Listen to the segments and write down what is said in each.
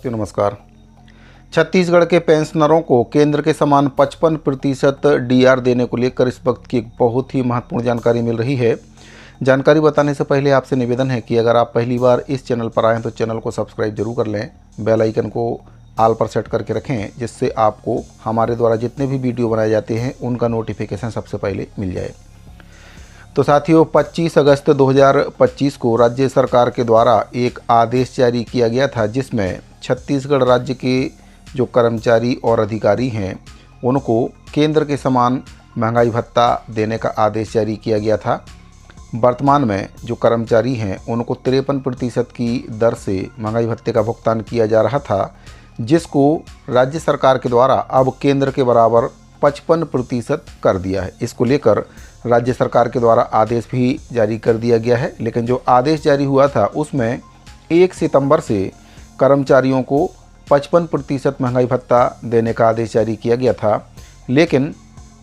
साथियों नमस्कार। छत्तीसगढ़ के पेंशनरों को केंद्र के समान 55% डीआर देने को लेकर इस वक्त की एक बहुत ही महत्वपूर्ण जानकारी मिल रही है। जानकारी बताने से पहले आपसे निवेदन है कि अगर आप पहली बार इस चैनल पर आएँ तो चैनल को सब्सक्राइब जरूर कर लें, बेल आइकन को ऑल पर सेट करके रखें, जिससे आपको हमारे द्वारा जितने भी वीडियो बनाए जाते हैं उनका नोटिफिकेशन सबसे पहले मिल जाए। तो साथियों 25 अगस्त 2025 को राज्य सरकार के द्वारा एक आदेश जारी किया गया था, जिसमें छत्तीसगढ़ राज्य के जो कर्मचारी और अधिकारी हैं उनको केंद्र के समान महंगाई भत्ता देने का आदेश जारी किया गया था। वर्तमान में जो कर्मचारी हैं उनको 53% की दर से महंगाई भत्ते का भुगतान किया जा रहा था, जिसको राज्य सरकार के द्वारा अब केंद्र के बराबर 55% कर दिया है। इसको लेकर राज्य सरकार के द्वारा आदेश भी जारी कर दिया गया है। लेकिन जो आदेश जारी हुआ था उसमें 1 सितंबर से कर्मचारियों को 55% महंगाई भत्ता देने का आदेश जारी किया गया था। लेकिन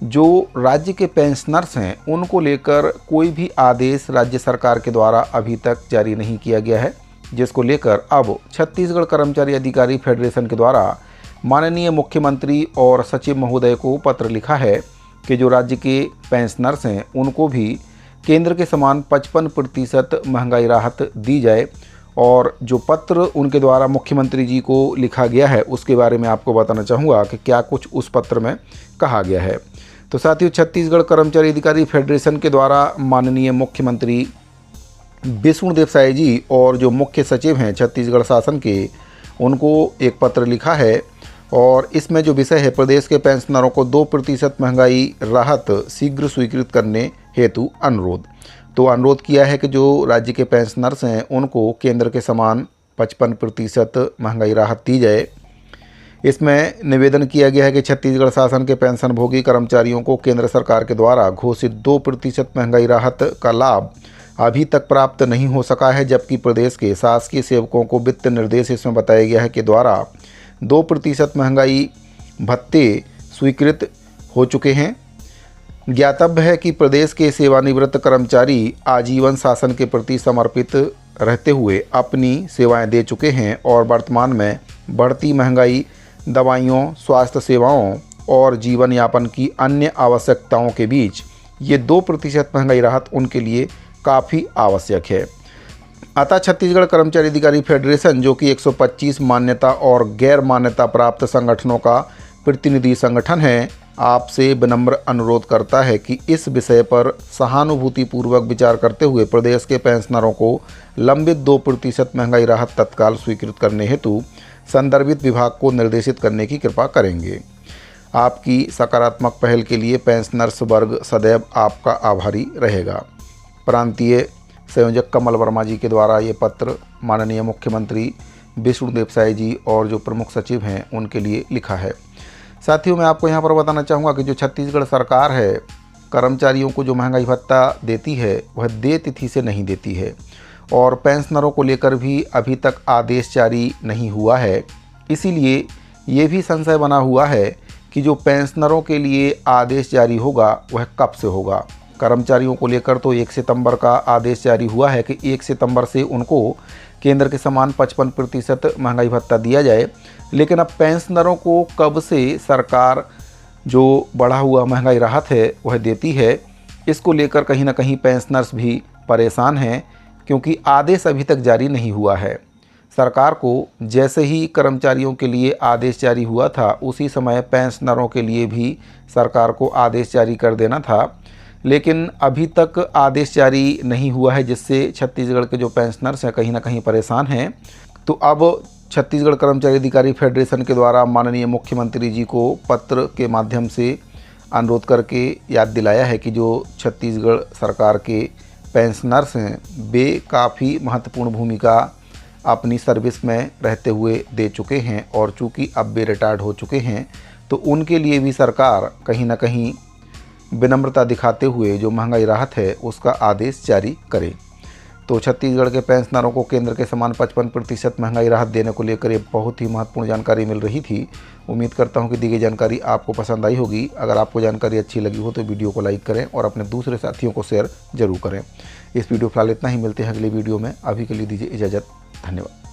जो राज्य के पेंशनर्स हैं उनको लेकर कोई भी आदेश राज्य सरकार के द्वारा अभी तक जारी नहीं किया गया है, जिसको लेकर अब छत्तीसगढ़ कर्मचारी अधिकारी फेडरेशन के द्वारा माननीय मुख्यमंत्री और सचिव महोदय को पत्र लिखा है कि जो राज्य के पेंशनर्स हैं उनको भी केंद्र के समान 55% महंगाई राहत दी जाए। और जो पत्र उनके द्वारा मुख्यमंत्री जी को लिखा गया है उसके बारे में आपको बताना चाहूँगा कि क्या कुछ उस पत्र में कहा गया है। तो साथियों छत्तीसगढ़ कर्मचारी अधिकारी फेडरेशन के द्वारा माननीय मुख्यमंत्री विष्णुदेव साय जी और जो मुख्य सचिव हैं छत्तीसगढ़ शासन के, उनको एक पत्र लिखा है और इसमें जो विषय है प्रदेश के पेंशनरों को 2% महंगाई राहत शीघ्र स्वीकृत करने हेतु अनुरोध। तो अनुरोध किया है कि जो राज्य के पेंशनर्स हैं उनको केंद्र के समान 55% महंगाई राहत दी जाए। इसमें निवेदन किया गया है कि छत्तीसगढ़ शासन के पेंशनभोगी कर्मचारियों को केंद्र सरकार के द्वारा घोषित 2% महंगाई राहत का लाभ अभी तक प्राप्त नहीं हो सका है, जबकि प्रदेश के शासकीय सेवकों को वित्त निर्देश इसमें बताया गया है कि द्वारा 2% महंगाई भत्ते स्वीकृत हो चुके हैं। ज्ञातव्य है कि प्रदेश के सेवानिवृत्त कर्मचारी आजीवन शासन के प्रति समर्पित रहते हुए अपनी सेवाएं दे चुके हैं और वर्तमान में बढ़ती महंगाई, दवाइयों, स्वास्थ्य सेवाओं और जीवन यापन की अन्य आवश्यकताओं के बीच ये 2% महंगाई राहत उनके लिए काफ़ी आवश्यक है। अतः छत्तीसगढ़ कर्मचारी अधिकारी फेडरेशन, जो कि 125 मान्यता और गैर मान्यता प्राप्त संगठनों का प्रतिनिधि संगठन है, आपसे विनम्र अनुरोध करता है कि इस विषय पर सहानुभूतिपूर्वक विचार करते हुए प्रदेश के पेंशनरों को लंबित 2% महंगाई राहत तत्काल स्वीकृत करने हेतु संदर्भित विभाग को निर्देशित करने की कृपा करेंगे। आपकी सकारात्मक पहल के लिए पेंशनर्स वर्ग सदैव आपका आभारी रहेगा। प्रांतीय संयोजक कमल वर्मा जी के द्वारा ये पत्र माननीय मुख्यमंत्री विष्णुदेव साय जी और जो प्रमुख सचिव हैं उनके लिए लिखा है। साथियों मैं आपको यहाँ पर बताना चाहूँगा कि जो छत्तीसगढ़ सरकार है कर्मचारियों को जो महंगाई भत्ता देती है वह देय तिथि से नहीं देती है और पेंशनरों को लेकर भी अभी तक आदेश जारी नहीं हुआ है। इसीलिए ये भी संशय बना हुआ है कि जो पेंशनरों के लिए आदेश जारी होगा वह कब से होगा। कर्मचारियों को लेकर तो 1 सितंबर का आदेश जारी हुआ है कि 1 सितंबर से उनको केंद्र के समान 55% महंगाई भत्ता दिया जाए, लेकिन अब पेंशनरों को कब से सरकार जो बढ़ा हुआ महंगाई राहत है वह देती है, इसको लेकर कहीं ना कहीं पेंशनर्स भी परेशान हैं, क्योंकि आदेश अभी तक जारी नहीं हुआ है। सरकार को जैसे ही कर्मचारियों के लिए आदेश जारी हुआ था उसी समय पेंशनरों के लिए भी सरकार को आदेश जारी कर देना था, लेकिन अभी तक आदेश जारी नहीं हुआ है, जिससे छत्तीसगढ़ के जो पेंशनर्स हैं कहीं ना कहीं परेशान हैं। तो अब छत्तीसगढ़ कर्मचारी अधिकारी फेडरेशन के द्वारा माननीय मुख्यमंत्री जी को पत्र के माध्यम से अनुरोध करके याद दिलाया है कि जो छत्तीसगढ़ सरकार के पेंशनर्स हैं वे काफ़ी महत्वपूर्ण भूमिका अपनी सर्विस में रहते हुए दे चुके हैं और चूँकि अब वे रिटायर्ड हो चुके हैं तो उनके लिए भी सरकार कहीं ना कहीं विनम्रता दिखाते हुए जो महंगाई राहत है उसका आदेश जारी करे। तो छत्तीसगढ़ के पेंशनरों को केंद्र के समान 55% महंगाई राहत देने को लेकर ये बहुत ही महत्वपूर्ण जानकारी मिल रही थी। उम्मीद करता हूँ कि दी गई जानकारी आपको पसंद आई होगी। अगर आपको जानकारी अच्छी लगी हो तो वीडियो को लाइक करें और अपने दूसरे साथियों को शेयर जरूर करें। इस वीडियो फिलहाल इतना ही, मिलते हैं अगले वीडियो में। अभी के लिए दीजिए इजाज़त। धन्यवाद।